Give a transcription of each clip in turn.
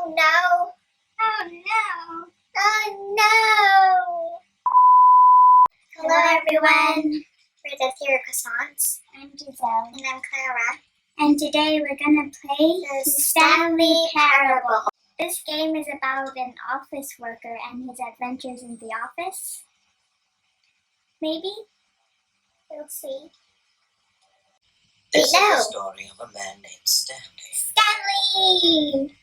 Oh no! Oh no! Oh no! Hello everyone! We're the Aetherial Croissants. I'm Giselle. And I'm Klara. And today we're gonna play The Stanley Parable. This game is about an office worker and his adventures in the office. Maybe? We'll see. This is the story of a man named Stanley. Stanley!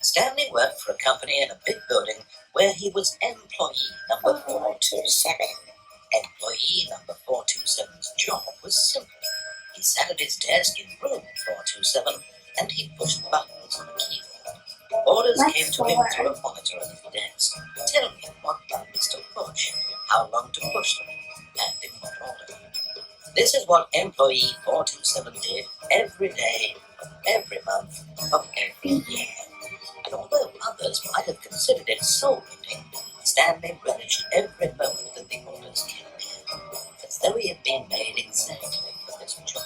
Stanley worked for a company in a big building where he was employee number 427. Employee number 427's job was simple. He sat at his desk in room 427 and he pushed buttons on a keyboard. Orders came to him through a monitor on his desk, telling him what buttons to push, how long to push them, and in what order. This is what employee 427 did every day, of every month, of every year. And although others might have considered it soul-eating, Stanley relished every moment that the orders came in, as though he had been made exactly for this job.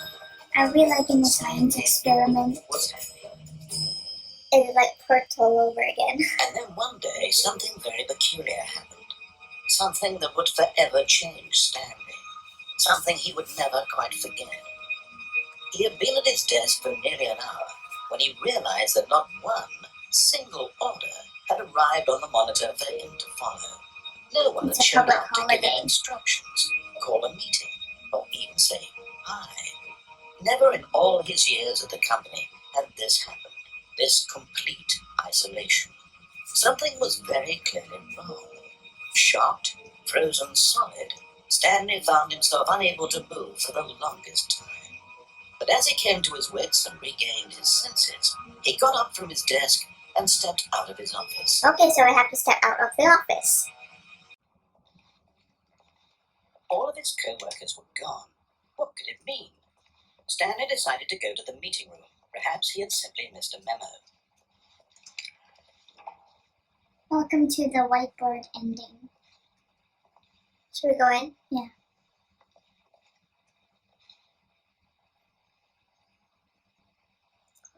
Are we like in a science experiment? Was happy. It's like Portal all over again. And then one day, something very peculiar happened. Something that would forever change Stanley. Something he would never quite forget. He had been at his desk for nearly an hour when he realized that not one single order had arrived on the monitor for him to follow. No one had shown up to give him instructions, call a meeting, or even say hi. Never in all his years at the company had this happened, this complete isolation. Something was very clearly wrong. Shocked, frozen solid, Stanley found himself unable to move for the longest time. But as he came to his wits and regained his senses, he got up from his desk and stepped out of his office. Okay, so I have to step out of the office. All of his co-workers were gone. What could it mean? Stanley decided to go to the meeting room. Perhaps he had simply missed a memo. Welcome to the whiteboard ending. Should we go in? Yeah.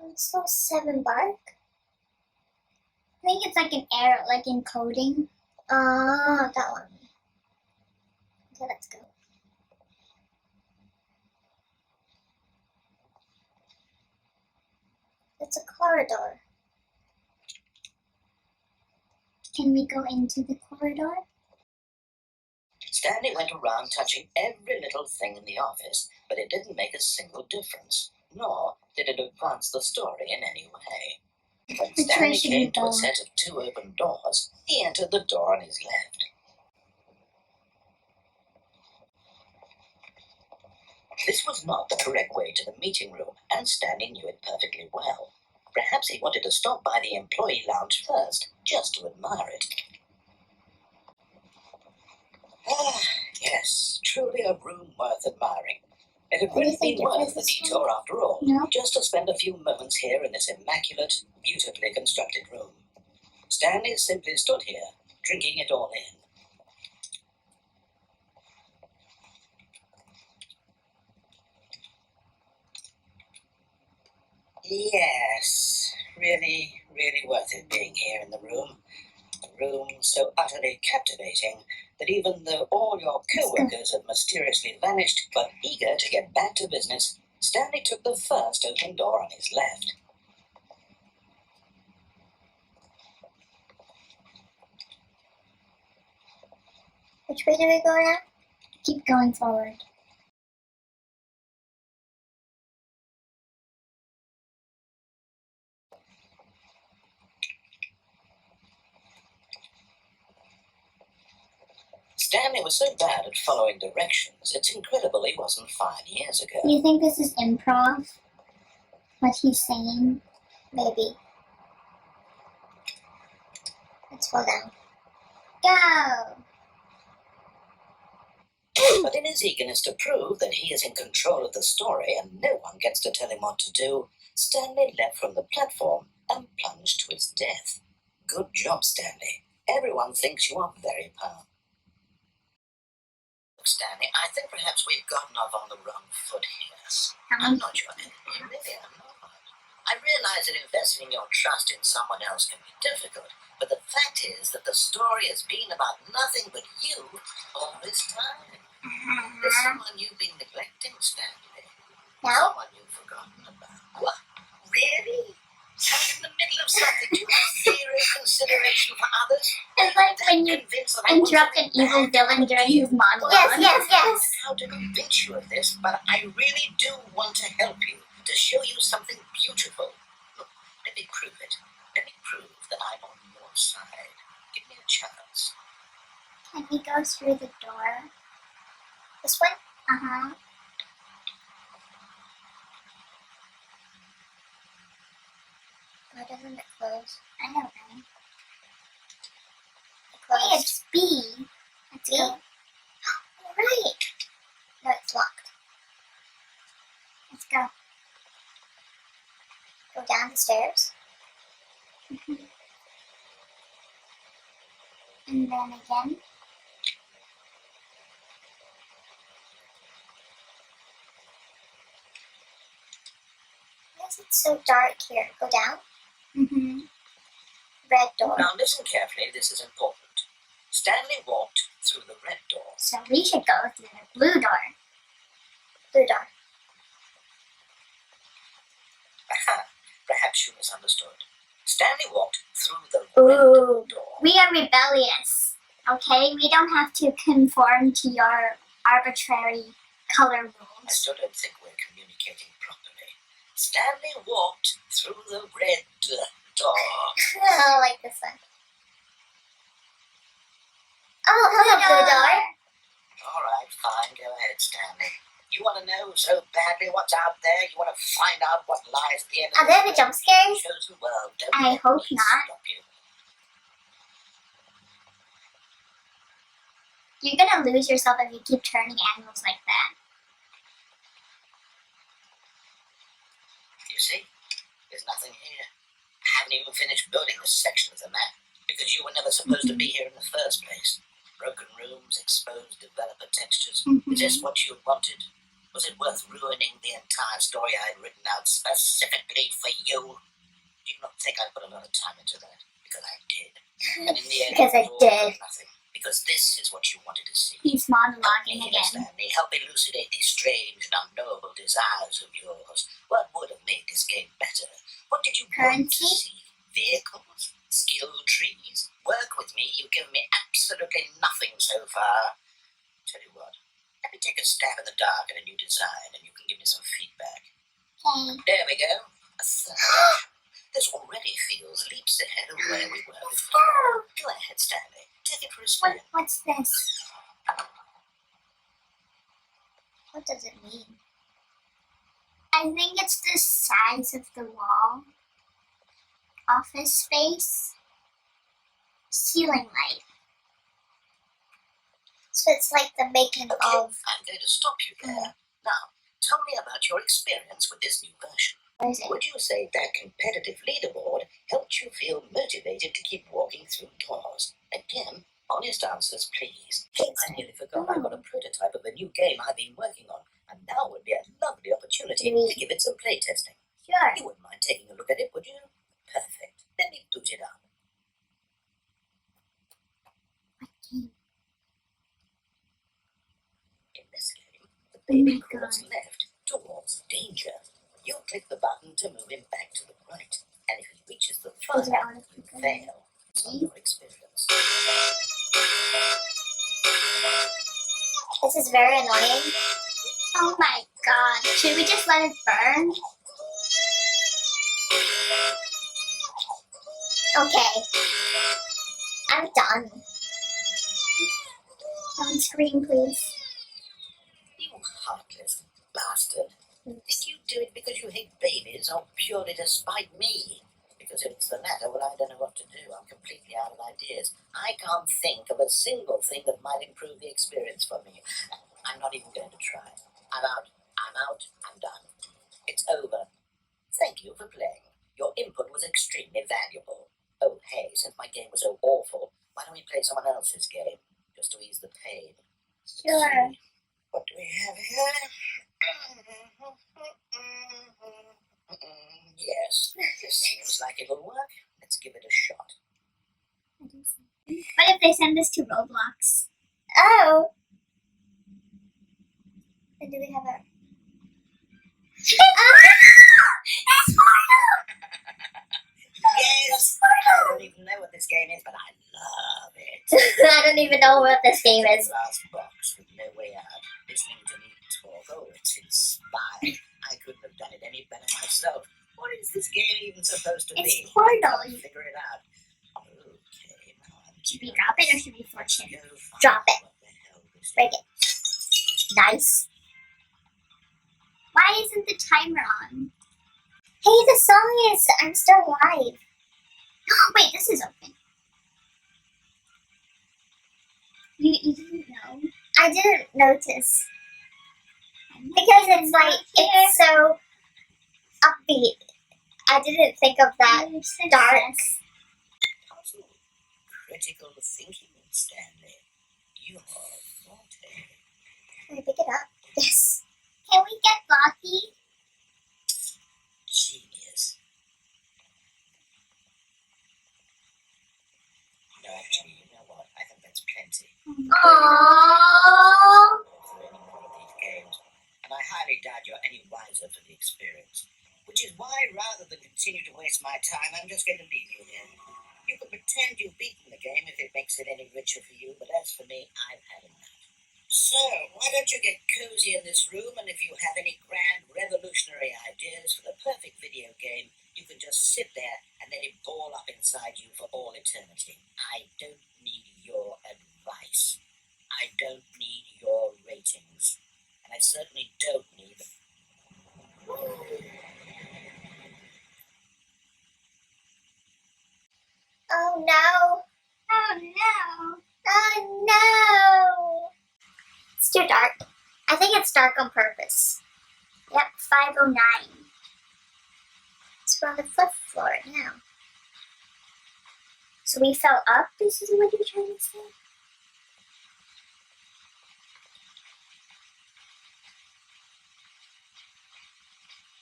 Console 7 bark? I think it's like an error, like in coding. Oh, that one. Okay, let's go. It's a corridor. Can we go into the corridor? Stanley went around touching every little thing in the office, but it didn't make a single difference, nor did it advance the story in any way. When Stanley came to a set of 2 open doors, he entered the door on his left. This was not the correct way to the meeting room, and Stanley knew it perfectly well. Perhaps he wanted to stop by the employee lounge first, just to admire it. Ah, yes, truly a room worth admiring. It had really been worth the detour after all, just to spend a few moments here in this immaculate, beautifully constructed room. Stanley simply stood here, drinking it all in. Yes, really worth it being here in the room. A room so utterly captivating that even though all your co-workers had mysteriously vanished, but eager to get back to business, Stanley took the first open door on his left. Which way do we go now? Keep going forward. Stanley was so bad at following directions, it's incredible he wasn't 5 years ago. Do you think this is improv? What he's saying? Maybe. Let's fall down. Go! But in his eagerness to prove that he is in control of the story and no one gets to tell him what to do, Stanley leapt from the platform and plunged to his death. Good job, Stanley. Everyone thinks you are very powerful. Stanley, I think perhaps we've gotten off on the wrong foot here. I'm not your enemy, really, I'm not. I realize that investing your trust in someone else can be difficult, but the fact is that the story has been about nothing but you all this time. There's someone you've been neglecting, Stanley. No? Someone you've forgotten about. What? Really? I'm in the middle of something. Do you have zero consideration for others? It's like when you Convinced that I want interrupt an something evil bad villain to during you. his monologue. Yes. How to convince you of this, but I really do want to help you, to show you something beautiful. Look, let me prove it. Let me prove that I'm on your side. Give me a chance. Can we go through the door? This one? Uh-huh. Why doesn't it close? I don't know. It Hey, closed. it's B. Let's B? go. Right. No, it's locked. Let's go. Go down the stairs. And then again. Why is it so dark here? Go down. Mm-hmm. Red door. Now listen carefully, this is important. Stanley walked through the red door. So we should go through the blue door. Blue door. Aha, perhaps you misunderstood. Stanley walked through the Ooh. red door. We are rebellious, okay? We don't have to conform to your arbitrary color I rules. still don't think we're communicating properly. Stanley walked through the red door. I like this one. Oh, hello, blue door. All right, fine, go ahead, Stanley. You want to know so badly what's out there? You want to find out what lies at the end of Are there any jump scares? chosen world? Don't I let hope me not. stop you. You're gonna lose yourself if you keep turning animals like that. You see, there's nothing here. I haven't even finished building this section of the map because you were never supposed to be here in the first place. Broken rooms, exposed developer textures. Is this what you wanted? Was it worth ruining the entire story I had written out specifically for you? Do you not think I put a lot of time into that? Because I did. And in the end, Because I it was all did. for nothing. Because this is what you wanted to see. He's Help me monologuing here, again. Stanley. Help elucidate these strange and unknowable desires of yours. What would have made this game better? What did you want to Currency? see? Vehicles? Skill trees? Work with me. You've given me absolutely nothing so far. Tell you what. Let me take a stab in the dark at a new design and you can give me some feedback. Okay. There we go. A search. This already feels leaps ahead of where we were before. Go ahead, Stanley. Take it for a spin. What's this? What does it mean? I think it's the size of the wall. Office space. Ceiling light. So it's like the making Okay, of. I'm going to stop you there. Now, tell me about your experience with this new version. What is it? Would you say that competitive leaderboard helped you feel motivated to keep walking through doors? Again, honest answers, please. I nearly forgot I've got a prototype of a new game I've been working on, and now would be a lovely opportunity to give it some playtesting. Sure. You wouldn't mind taking a look at it, would you? Perfect. Let me boot it up. In this game, the baby crawls left towards danger. You click the button to move him back to the right, and if he reaches the fire, you fail. It's on your experience. This is very annoying. Oh my god. Should we just let it burn? Okay. I'm done. On screen, please. You heartless bastard. Did you do it because you hate babies or purely to spite me? Because if it's the latter, well, I don't know what to do. I'm completely out of ideas. I can't think of a single thing that might improve the experience for me. I'm not even going to try. I'm out. I'm done. It's over. Thank you for playing. Your input was extremely valuable. Oh, hey, since my game was so awful, why don't we play someone else's game? Just to ease the pain. Sure. Let's see. What do we have here? Yes, this seems like it'll work. Let's give it a shot. What if they send us to Roblox? Oh. And do we have our... Yes! I don't even know what this game is, but I love it. I don't even know what this game is. Glass box with no way out. Listening to me talk. Oh, it's inspired. I couldn't have done it any better myself. What is this game even supposed to be? It's Portal. I can't figure it out. Okay, now I'm Should we drop it or should we fortune? Drop it. What the hell this Break it. Nice. Why isn't the timer on? Hey, the song is I'm Still Alive. Wait, this is open. You didn't know? I didn't notice. Because it's like, it's so upbeat. I didn't think of that dark. puzzle? Critical thinking, Stanley. You are forte. Can I pick it up? Yes. Can we get Blocky? Genius. No, actually, you know what? I think that's plenty. Aww. For any more of these games, and I highly doubt you're any wiser for the experience. Which is why, rather than continue to waste my time, I'm just going to leave you here. You can pretend you've beaten the game if it makes it any richer for you, but as for me, I've had enough. So, why don't you get cozy in this room, and if you have any grand revolutionary ideas for the perfect video game, you can just sit there and let it ball up inside you for all eternity. I don't need your advice. I don't need your ratings. And I certainly don't need... Oh no. Oh no! Oh no. It's too dark. I think it's dark on purpose. Yep, 509. So we're on the fifth floor now. So we fell up? This is what you're trying to say?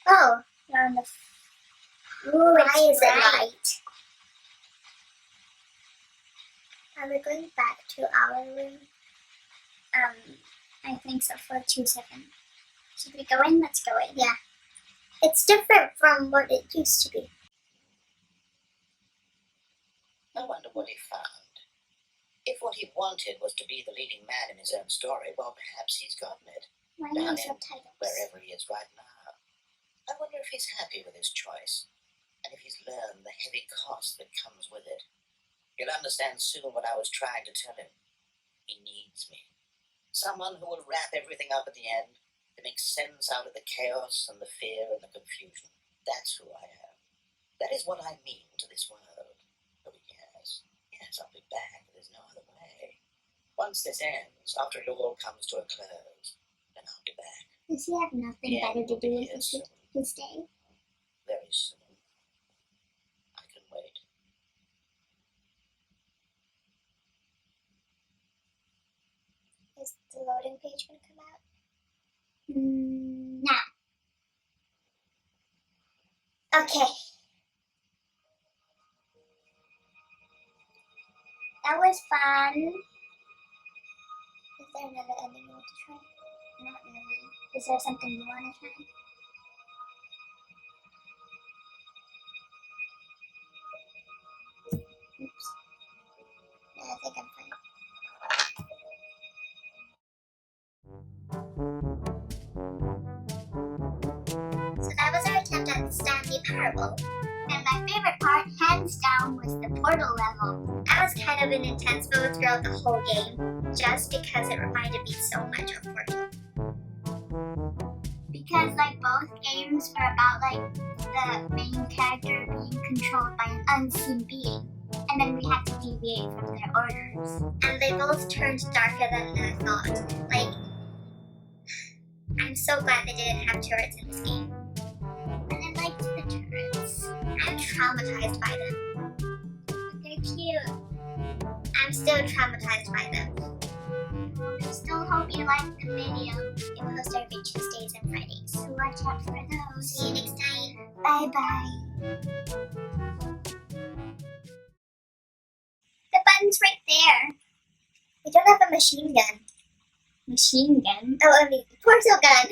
Oh, We're on the... ooh, it's why is it bright. light? Are we going back to our room? I think so for 2 seconds. Should we go in? Let's go in. Yeah. It's different from what it used to be. I wonder what he found. If what he wanted was to be the leading man in his own story, well, perhaps he's gotten it. Why Down no in subtitles? wherever he is right now. I wonder if he's happy with his choice, and if he's learned the heavy cost that comes with it. He'll understand soon what I was trying to tell him. He needs me. Someone who will wrap everything up at the end, to make sense out of the chaos and the fear and the confusion. That's who I am. That is what I mean to this world. Oh, yes, I'll be back. There's no other way. Once this ends, after it all comes to a close, then I'll be back. Does he have nothing Yeah, better to do with yes, his day? very soon. I can wait. Is the loading page going to come out? Nah. Okay. That was fun. Is there another ending you want to try? Not really. Is there something you want to try? Oops. No, I think I'm fine. So that was our attempt at the Stanley Parable. And my favorite part, hands down, was the portal level. I was kind of in intense mode throughout the whole game, just because it reminded me so much of Portal. Because like both games were about like the main character being controlled by an unseen being. And then we had to deviate from their orders. And they both turned darker than I thought. Like, I'm so glad they didn't have turrets in this game. And I liked the turrets. I'm traumatized by them. They're cute. I'm still traumatized by them. I still hope you liked the video. It posts every Tuesdays and Fridays. So watch out for those. See you next time. Bye-bye. The button's right there. We don't have a machine gun. Machine gun. Oh, I mean, portal gun.